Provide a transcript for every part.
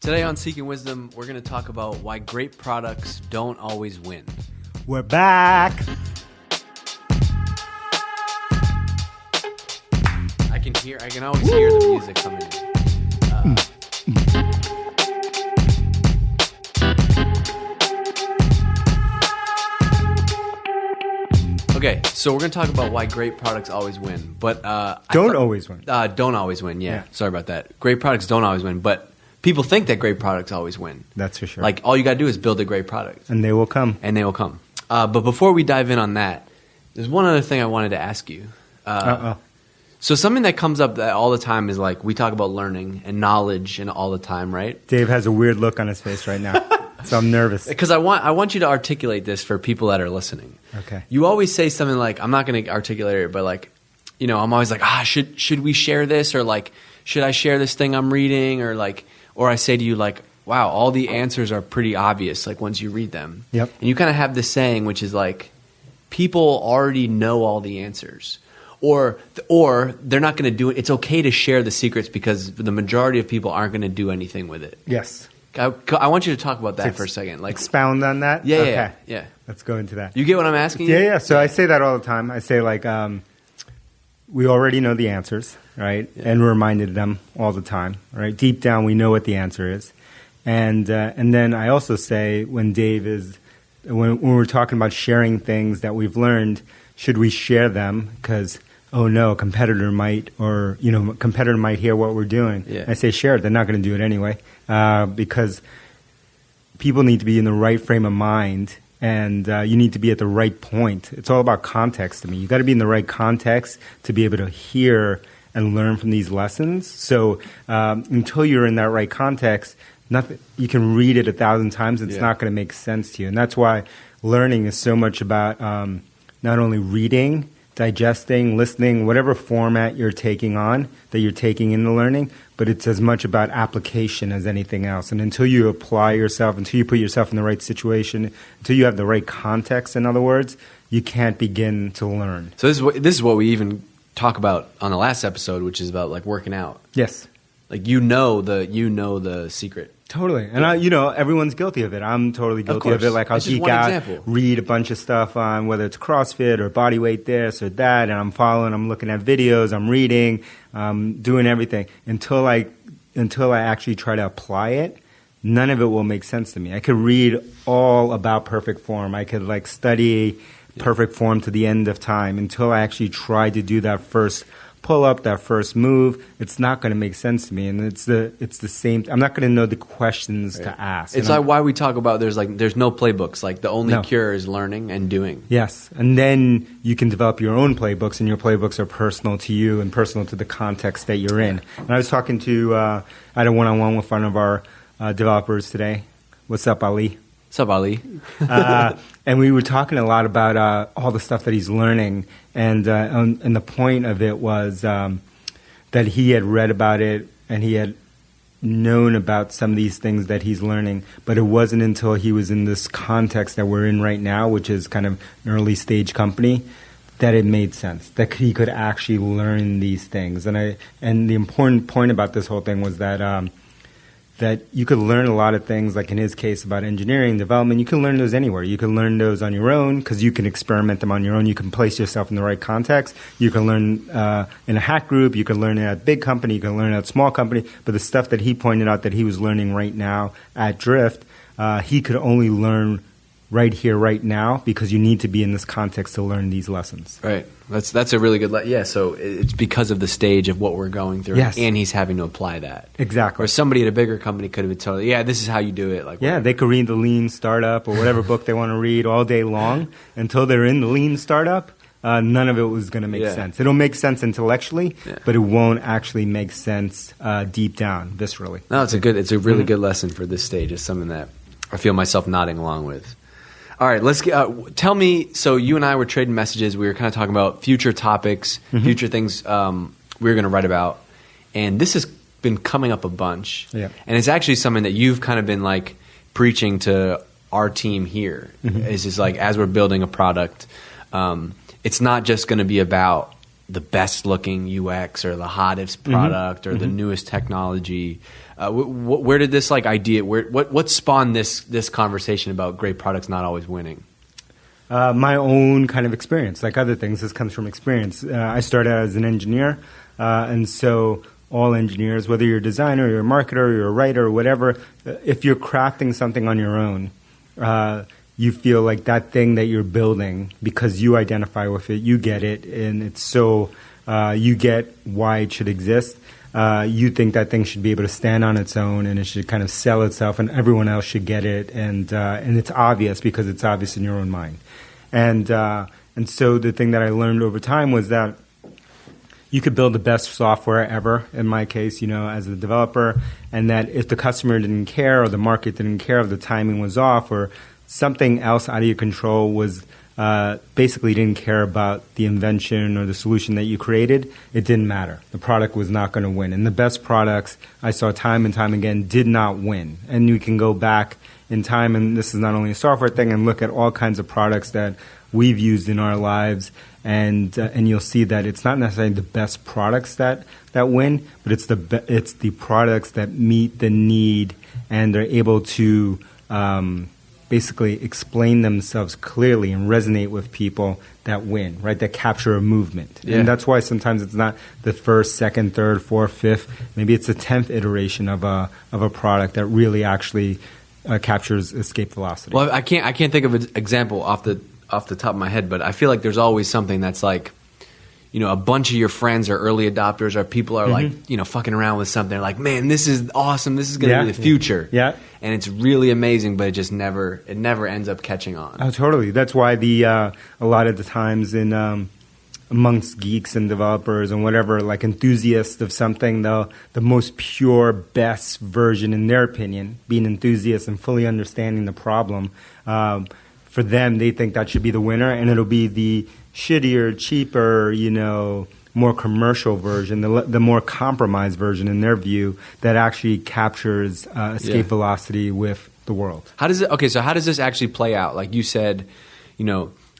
Today on Seeking Wisdom, we're going to talk about why great products don't always win. We're back. I can always hear the music coming in. Okay, so we're going to talk about why great products always win, but Don't always win. Don't always win. Yeah, sorry about that. Great products don't always win, but people think that great products always win. That's for sure. Like all you got to do is build a great product, and they will come. But before we dive in on that, there's one other thing I wanted to ask you. So something that comes up that all the time is like we talk about learning and knowledge and all the time, right? Dave has a weird look on his face right now, so I'm nervous. Because I want you to articulate this for people that are listening. Okay. You always say something like, I'm not going to articulate it, but like, you know, I'm always like, should we share this, or like, should I share this thing I'm reading, or like, or I say to you like, wow, all the answers are pretty obvious, like once you read them. Yep. And you kind of have this saying, which is like, people already know all the answers. Or they're not going to do it. It's okay to share the secrets because the majority of people aren't going to do anything with it. Yes. I want you to talk about that for a second. Like expound on that? Yeah, okay. yeah. Let's go into that. You get what I'm asking you? Yeah. So I say that all the time. I say like, we already know the answers, right? Yeah. And we're reminded of them all the time, right? Deep down, we know what the answer is. And then I also say when we're talking about sharing things that we've learned, should we share them? Because oh no, a competitor might hear what we're doing. Yeah. I say share it. They're not going to do it anyway, because people need to be in the right frame of mind, and you need to be at the right point. It's all about context to me. You got to be in the right context to be able to hear and learn from these lessons. So until you're in that right context, you can read it 1,000 times. It's not going to make sense to you, and that's why learning is so much about not only reading, digesting, listening, whatever format you're taking on, that you're taking in the learning, but it's as much about application as anything else. And until you apply yourself, until you put yourself in the right situation, until you have the right context, in other words, you can't begin to learn. So this is what we even talk about on the last episode, which is about like working out. Yes. Like you know the secret. Totally. And everyone's guilty of it. I'm totally guilty of it. Like I'll geek out, read a bunch of stuff on whether it's CrossFit or body weight this or that, and I'm looking at videos, I'm reading, doing everything until I actually try to apply it. None of it will make sense to me. I could read all about perfect form. I could like study perfect form to the end of time until I actually try to do that first pull up, that first move. It's not going to make sense to me, and it's the same. I'm not going to know the questions to ask. It's like why we talk about there's no playbooks. Like the only cure is learning and doing. Yes, and then you can develop your own playbooks, and your playbooks are personal to you and personal to the context that you're in. And I was talking to I had a one-on-one with one of our developers today. What's up, Ali? What's up, Ali? And we were talking a lot about all the stuff that he's learning, and the point of it was that he had read about it and he had known about some of these things that he's learning, but it wasn't until he was in this context that we're in right now, which is kind of an early stage company, that it made sense, that he could actually learn these things. And the important point about this whole thing was that you could learn a lot of things, like in his case about engineering, development. You can learn those anywhere. You can learn those on your own because you can experiment them on your own. You can place yourself in the right context. You can learn in a hack group. You can learn at a big company. You can learn at a small company. But the stuff that he pointed out that he was learning right now at Drift, he could only learn right here, right now, because you need to be in this context to learn these lessons. Right. That's a really good so it's because of the stage of what we're going through, and he's having to apply that. Exactly. Or somebody at a bigger company could have been totally, this is how you do it. Like, they could read the Lean Startup or whatever book they want to read all day long until they're in the Lean Startup. None of it was going to make sense. It'll make sense intellectually, but it won't actually make sense deep down, viscerally. No, it's a really good lesson for this stage. It's something that I feel myself nodding along with. All right, let's tell me. So you and I were trading messages. We were kind of talking about future topics, future things we were going to write about, and this has been coming up a bunch. Yeah. And it's actually something that you've kind of been like preaching to our team here. It's just like as we're building a product, it's not just going to be about the best looking UX or the hottest product or the newest technology. Where did this like idea? What spawned this conversation about great products not always winning? My own kind of experience, like other things. This comes from experience. I started out as an engineer, and so all engineers, whether you're a designer, you're a marketer, you're a writer, or whatever, if you're crafting something on your own, you feel like that thing that you're building, because you identify with it, you get it, and it's so you get why it should exist. You think that thing should be able to stand on its own, and it should kind of sell itself, and everyone else should get it, and it's obvious because it's obvious in your own mind. And so the thing that I learned over time was that you could build the best software ever, in my case, as a developer, and that if the customer didn't care, or the market didn't care, or the timing was off, or something else out of your control was basically didn't care about the invention or the solution that you created, it didn't matter. The product was not going to win. And the best products I saw time and time again did not win. And you can go back in time, and this is not only a software thing, and look at all kinds of products that we've used in our lives, and you'll see that it's not necessarily the best products that win, but it's the products that meet the need and they're able to basically explain themselves clearly and resonate with people that win, right? That capture a movement. Yeah. And that's why sometimes it's not the first, second, third, fourth, fifth. Maybe it's the 10th iteration of a product that really actually captures escape velocity. Well, I can't think of an example off the top of my head, but I feel like there's always something that's like, a bunch of your friends are early adopters, or people are like, fucking around with something. They're like, man, this is awesome. This is going to be the future. Yeah. And it's really amazing, but it never ends up catching on. Oh, totally. That's why a lot of the times in amongst geeks and developers and whatever, like enthusiasts of something, the most pure, best version, in their opinion, being enthusiasts and fully understanding the problem, for them, they think that should be the winner, and it'll be the shittier, cheaper, more commercial version, the more compromised version in their view that actually captures escape velocity with the world. How does this actually play out? Like you said,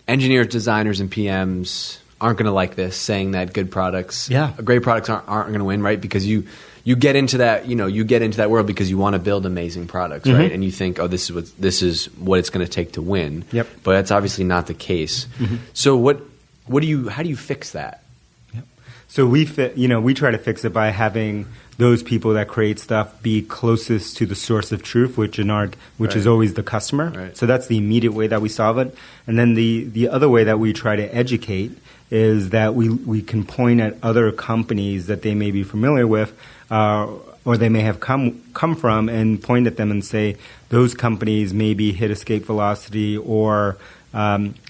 engineers, designers, and PMs aren't going to like this, saying that great products aren't going to win, right? Because you get into that world because you want to build amazing products, right? And you think, oh, this is what it's going to take to win. Yep. But that's obviously not the case. Mm-hmm. So how do you fix that? Yep. So we try to fix it by having those people that create stuff be closest to the source of truth, which is always the customer. Right. So that's the immediate way that we solve it. And then the other way that we try to educate is that we can point at other companies that they may be familiar with, or they may have come from, and point at them and say, those companies maybe hit escape velocity or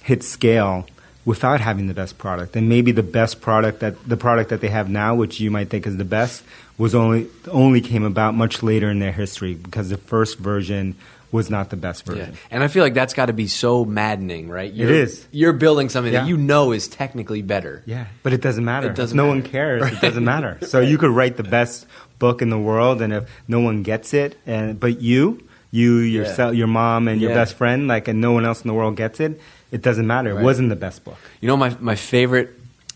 hit scale without having the best product. And maybe the product that they have now, which you might think is the best, was only came about much later in their history, because the first version was not the best version. Yeah. And I feel like that's got to be so maddening, right? It is. You're building something that is technically better. Yeah, but it doesn't matter. If no one cares, right? It doesn't matter. So you could write the best book in the world, and if no one gets it, but yourself, your mom, and your best friend, and no one else in the world gets it, it doesn't matter. Right. It wasn't the best book. My favorite.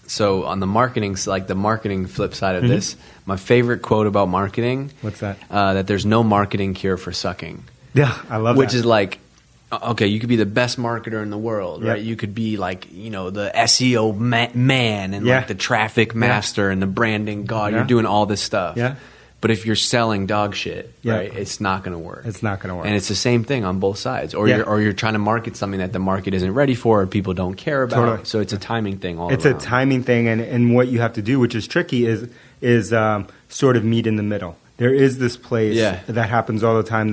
So on the marketing, the marketing flip side of this, my favorite quote about marketing. What's that? That there's no marketing cure for sucking. Yeah, I love that. Which is like, okay, you could be the best marketer in the world, right? You could be like, the SEO man and like the traffic master and the branding god. You're doing all this stuff. Yeah. But if you're selling dog shit, right, it's not going to work. It's not going to work. And it's the same thing on both sides. Or you're trying to market something that the market isn't ready for or people don't care about. Totally. So it's a timing thing all around. It's a timing thing, and what you have to do, which is tricky, is sort of meet in the middle. There is this place that happens all the time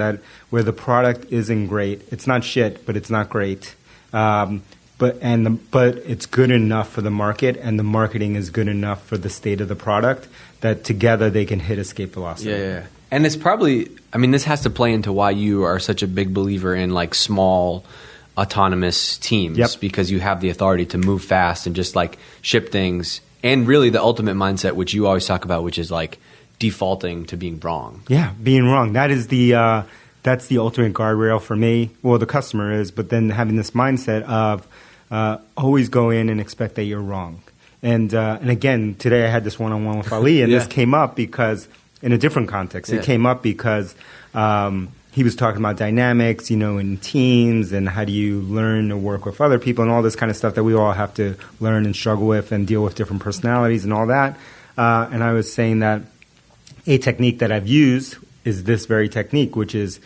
where the product isn't great. It's not shit, but it's not great. But it's good enough for the market, and the marketing is good enough for the state of the product, that together they can hit escape velocity. Yeah. And it's probably, this has to play into why you are such a big believer in like small autonomous teams, because you have the authority to move fast and just like ship things, and really the ultimate mindset, which you always talk about, which is like defaulting to being wrong. Yeah, being wrong. That is that's the ultimate guardrail for me. Well, the customer is, but then having this mindset of always go in and expect that you're wrong. And again, today I had this one-on-one with Ali, and this came up because in a different context. Yeah. It came up because he was talking about dynamics, in teams, and how do you learn to work with other people and all this kind of stuff that we all have to learn and struggle with and deal with different personalities and all that. And I was saying that a technique that I've used is this very technique, which is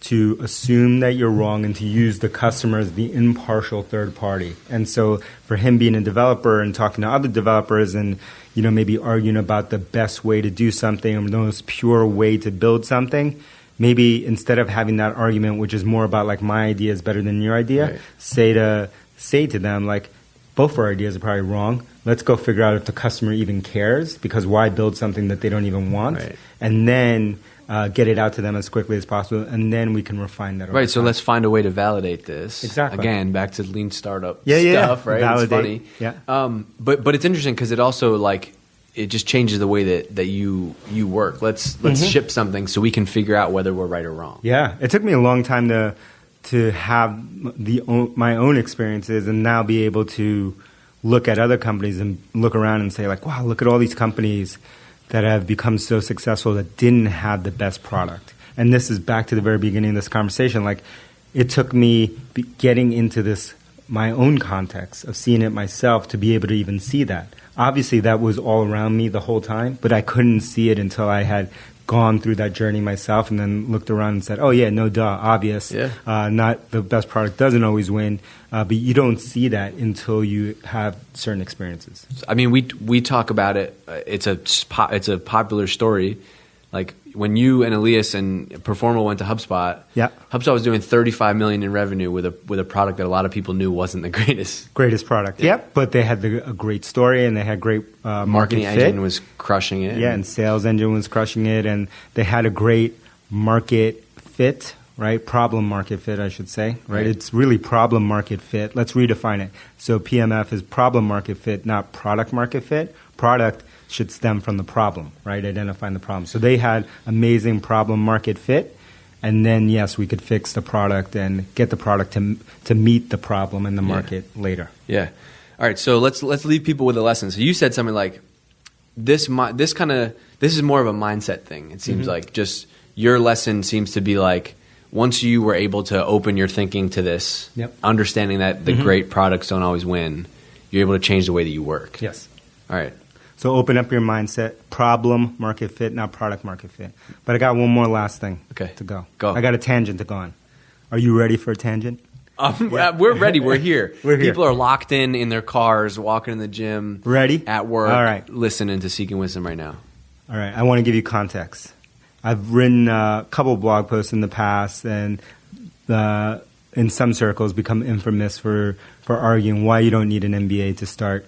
to assume that you're wrong and to use the customer as the impartial third party. And so for him being a developer and talking to other developers and, maybe arguing about the best way to do something or the most pure way to build something, maybe instead of having that argument, which is more about like my idea is better than your idea, right. say to them like, both our ideas are probably wrong. Let's go figure out if the customer even cares, because why build something that they don't even want? Right. And then get it out to them as quickly as possible, and then we can refine that. Right, so let's find a way to validate this. Exactly. Again, back to lean startup stuff, right? Validate. It's funny. Yeah. But it's interesting because it also it just changes the way that you work. Let's ship something so we can figure out whether we're right or wrong. Yeah, it took me a long time to have my own experiences and now be able to look at other companies and look around and say like, wow, look at all these companies that have become so successful that didn't have the best product. And this is back to the very beginning of this conversation. Like, it took me getting into this, my own context of seeing it myself to be able to even see that. Obviously, that was all around me the whole time, but I couldn't see it until I had gone through that journey myself and then looked around and said, oh, yeah, no duh, obvious. Yeah. Not the best product doesn't always win, but you don't see that until you have certain experiences. I mean, we talk about it. It's a popular story. Like when you and Elias and Performal went to HubSpot, HubSpot was doing $35 million in revenue with a product that a lot of people knew wasn't the greatest product. Yeah. Yep, but they had a great story and they had great marketing engine was crushing it. Yeah, and sales engine was crushing it, and they had a great market fit. Right, problem market fit, I should say. Right, it's really problem market fit. Let's redefine it. So PMF is problem market fit, not product market fit. Product should stem from the problem, right? Identifying the problem. So they had amazing problem market fit, and then yes, we could fix the product and get the product to meet the problem in the market later. Yeah. All right. So let's leave people with a lesson. So you said something like this is more of a mindset thing. It seems like just your lesson seems to be like, once you were able to open your thinking to this, understanding that the great products don't always win, you're able to change the way that you work. Yes. All right. So open up your mindset, problem market fit, not product market fit. But I got one more last thing to go. I got a tangent to go on. Are you ready for a tangent? We're ready. We're here. People are locked in their cars, walking in the gym. Ready? At work. All right. Listening to Seeking Wisdom right now. All right. I want to give you context. I've written a couple of blog posts in the past, and in some circles become infamous for arguing why you don't need an MBA to start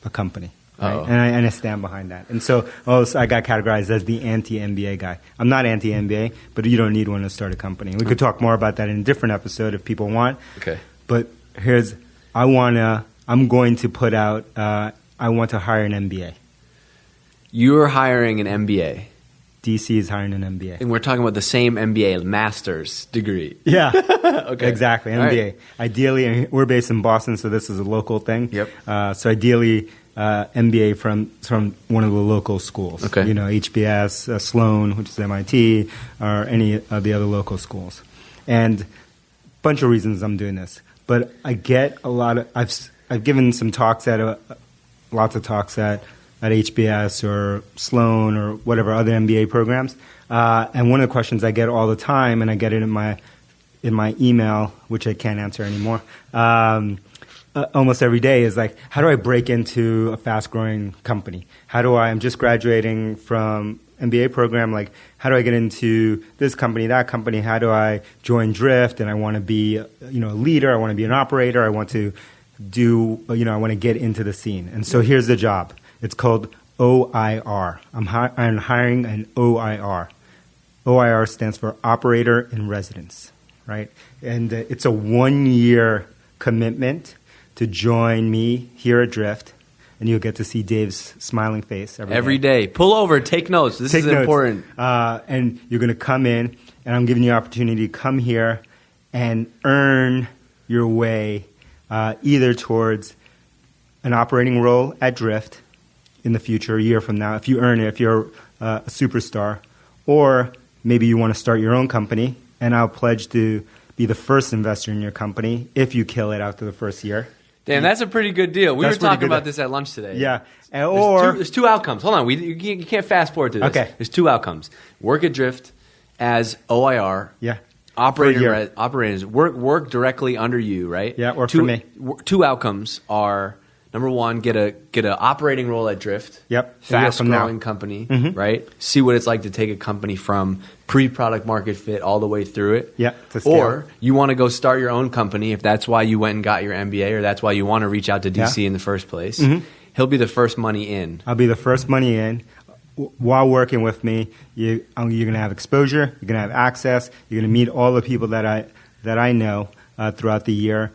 a company. Right? And I stand behind that. And so I got categorized as the anti-MBA guy. I'm not anti-MBA, but you don't need one to start a company. We could talk more about that in a different episode if people want. Okay. But I'm going to put out, I want to hire an MBA. You're hiring an MBA. DC is hiring an MBA. And we're talking about the same MBA, master's degree. Yeah. Okay. Exactly, MBA. Right. Ideally, we're based in Boston, so this is a local thing. Yep. So ideally, MBA from one of the local schools. Okay. HBS, Sloan, which is MIT, or any of the other local schools. And a bunch of reasons I'm doing this. But I get a lot of, I've given some talks lots of talks at HBS or Sloan or whatever other MBA programs. And one of the questions I get all the time, and I get it in my email, which I can't answer anymore, almost every day, is like, how do I break into a fast-growing company? I'm just graduating from MBA program, like, how do I get into this company, that company? How do I join Drift? And I want to be, a leader. I want to be an operator. I want to I want to get into the scene. And so here's the job. It's called OIR. I'm hiring an OIR. OIR stands for Operator in Residence, right? And it's a 1-year commitment to join me here at Drift, and you'll get to see Dave's smiling face every day. Pull over, take notes. This is important. And you're going to come in, and I'm giving you an opportunity to come here and earn your way either towards an operating role at Drift in the future, a year from now, if you earn it, if you're a superstar, Or maybe you want to start your own company, and I'll pledge to be the first investor in your company if you kill it after the first year. Damn, that's a pretty good deal. We were talking about this at lunch today. Yeah. There's two outcomes. Hold on. You can't fast forward to this. Okay. There's two outcomes. Work at Drift as OIR. Yeah. Operators work directly under you, right? Yeah, work for me. Two outcomes are, number one, get a operating role at Drift. Yep. Fast growing company, right? See what it's like to take a company from pre-product market fit all the way through it. Yeah. Or you want to go start your own company if that's why you went and got your MBA or that's why you want to reach out to DC in the first place. He'll be the first money in. I'll be the first money in. While working with me, you're going to have exposure, you're going to have access, you're going to meet all the people that I know throughout the year,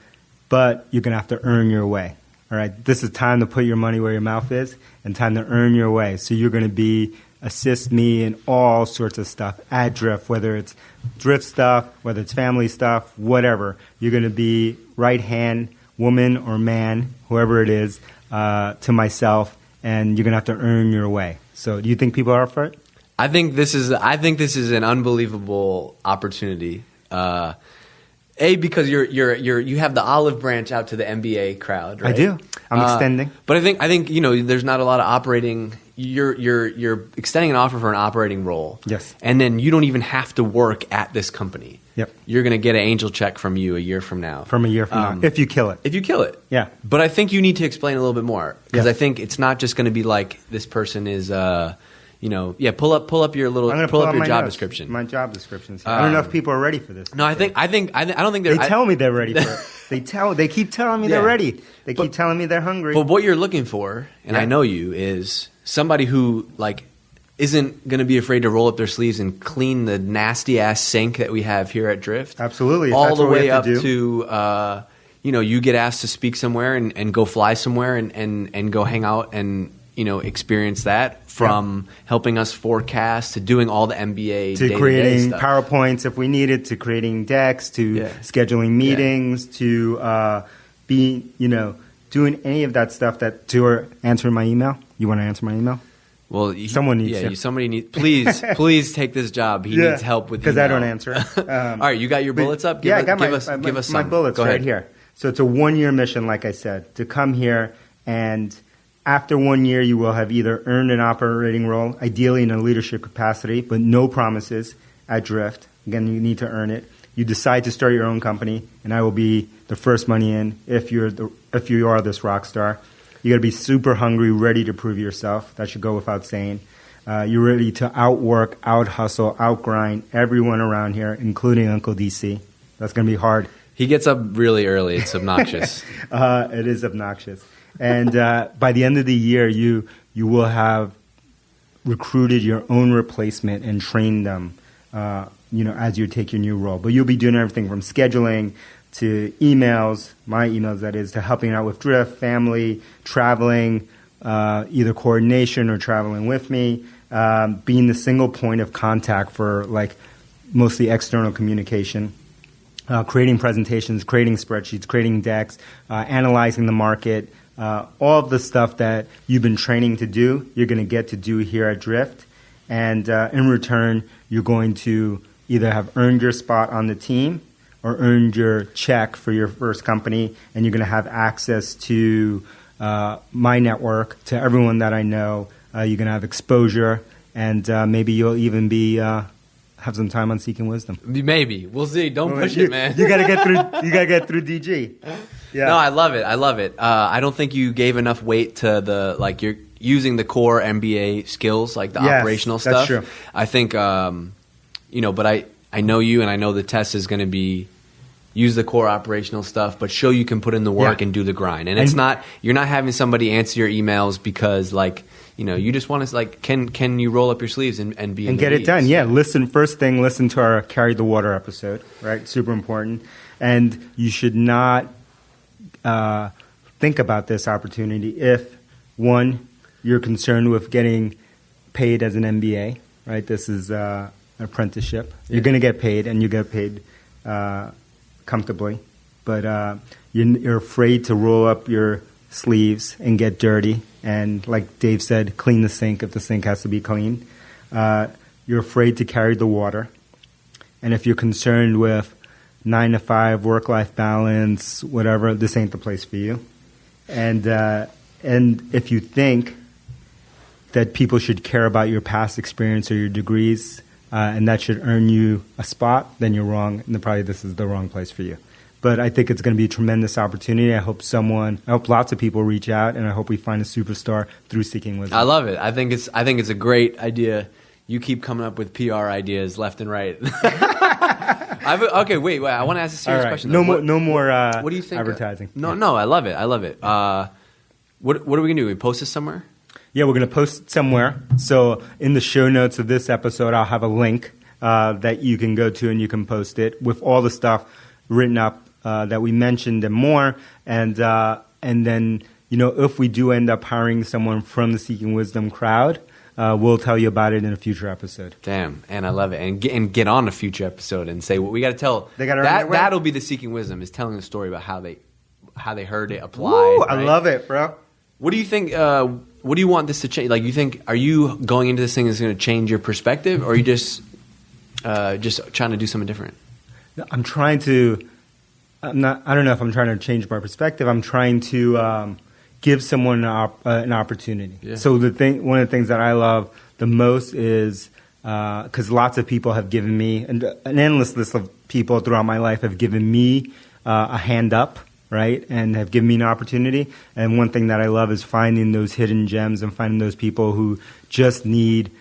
but you're going to have to earn your way. All right, this is time to put your money where your mouth is and time to earn your way. So you're going to assist me in all sorts of stuff at Drift, whether it's Drift stuff, whether it's family stuff, whatever. You're going to be right-hand woman or man, whoever it is, to myself, and you're going to have to earn your way. So do you think people are up for it? I think this is an unbelievable opportunity. Because you have the olive branch out to the MBA crowd, right? I do. I'm extending. But I think there's not a lot of operating. You're extending an offer for an operating role. Yes. And then you don't even have to work at this company. Yep. You're going to get an angel check from you a year from now. From a year from now, if you kill it. If you kill it. Yeah. But I think you need to explain a little bit more because Yes. I think it's not just going to be like this person is. Pull up your little. I'm going to pull up your my job notes, description. My job descriptions. I don't know if people are ready for this. No, I don't think they're. They tell me they're ready for it. They keep telling me they're ready. They keep telling me they're hungry. But what you're looking for, and I know you, is somebody who isn't going to be afraid to roll up their sleeves and clean the nasty ass sink that we have here at Drift. Absolutely, all the way up to you get asked to speak somewhere and go fly somewhere and go hang out and experience that from helping us forecast to doing all the MBA to creating stuff. PowerPoints if we need it, to creating decks, to scheduling meetings, to doing any of that stuff to answering my email. You want to answer my email? Well, someone needs to. Somebody needs. Please take this job. He needs help with because I don't answer. All right, you got your bullets up. I got give us my bullets right here. So it's a 1-year mission, like I said, to come here, and after 1 year, you will have either earned an operating role, ideally in a leadership capacity, but no promises at Drift. Again, you need to earn it. You decide to start your own company, and I will be the first money in if you are this rock star. You got to be super hungry, ready to prove yourself. That should go without saying. You're ready to outwork, out-hustle, out-grind everyone around here, including Uncle DC. That's going to be hard. He gets up really early. It's obnoxious. It is obnoxious. And by the end of the year, you will have recruited your own replacement and trained them, as you take your new role. But you'll be doing everything from scheduling to emails, my emails that is, to helping out with Drift, family, traveling, either coordination or traveling with me, being the single point of contact for mostly external communication. Creating presentations, creating spreadsheets, creating decks, analyzing the market, all of the stuff that you've been training to do, you're going to get to do here at Drift. And in return, you're going to either have earned your spot on the team or earned your check for your first company, and you're going to have access to my network, to everyone that I know. You're going to have exposure, and maybe you'll even be... have some time on Seeking Wisdom. Maybe. We'll see. Don't push it, man. You gotta get through DG. Yeah. No, I love it. I don't think you gave enough weight to you're using the core MBA skills, the operational stuff. That's true. I think but I know you, and I know the test is going to be use the core operational stuff, but show you can put in the work and do the grind. And it's not, you're not having somebody answer your emails because you just want to can you roll up your sleeves and be and get it done? Yeah, listen to our Carry the Water episode, right? Super important. And you should not think about this opportunity if, one, you're concerned with getting paid as an MBA, right? This is an apprenticeship. You're going to get paid, and you get paid comfortably, but you're afraid to roll up your sleeves and get dirty, and like Dave said, clean the sink if the sink has to be cleaned. you're afraid to carry the water, and if you're concerned with 9 to 5 work-life balance, whatever, this ain't the place for you. And if you think that people should care about your past experience or your degrees, and that should earn you a spot, then you're wrong, and probably this is the wrong place for you. But I think it's going to be a tremendous opportunity. I hope lots of people reach out, and I hope we find a superstar through Seeking Wisdom. I love it. I think it's a great idea. You keep coming up with PR ideas left and right. Okay, wait. I want to ask a serious question. No more. What do you think? Advertising. No. I love it. What are we gonna do? We post this somewhere? Yeah, we're gonna post it somewhere. So in the show notes of this episode, I'll have a link that you can go to, and you can post it with all the stuff written up that we mentioned and more. And then if we do end up hiring someone from the Seeking Wisdom crowd, we'll tell you about it in a future episode. Damn, and I love it. And get on a future episode and say what we got to tell. They got to that'll be the Seeking Wisdom, is telling the story about how they heard it applied. Woo, right? I love it, bro. What do you think? What do you want this to change? Like, are you going into this thing is going to change your perspective, or are you just trying to do something different? I don't know if I'm trying to change my perspective. I'm trying to give someone an opportunity. Yeah. So one of the things that I love the most is because lots of people have given me, and an endless list of people throughout my life have given me a hand up, right, and have given me an opportunity. And one thing that I love is finding those hidden gems and finding those people who just need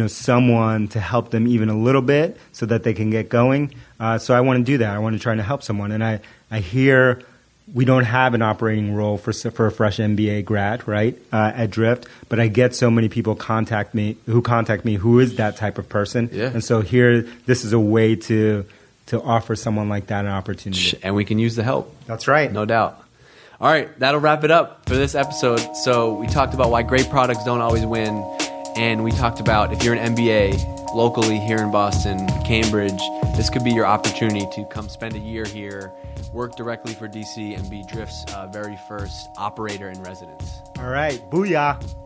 someone to help them even a little bit so that they can get going. So I want to do that. I want to try to help someone. And I hear we don't have an operating role for a fresh MBA grad, right, at Drift. But I get so many people contact me who is that type of person. Yeah. And so this is a way to offer someone like that an opportunity. And we can use the help. That's right. No doubt. All right, that'll wrap it up for this episode. So we talked about why great products don't always win. And we talked about if you're an MBA locally here in Boston, Cambridge, this could be your opportunity to come spend a year here, work directly for DC, and be Drift's very first operator in residence. All right. Booyah.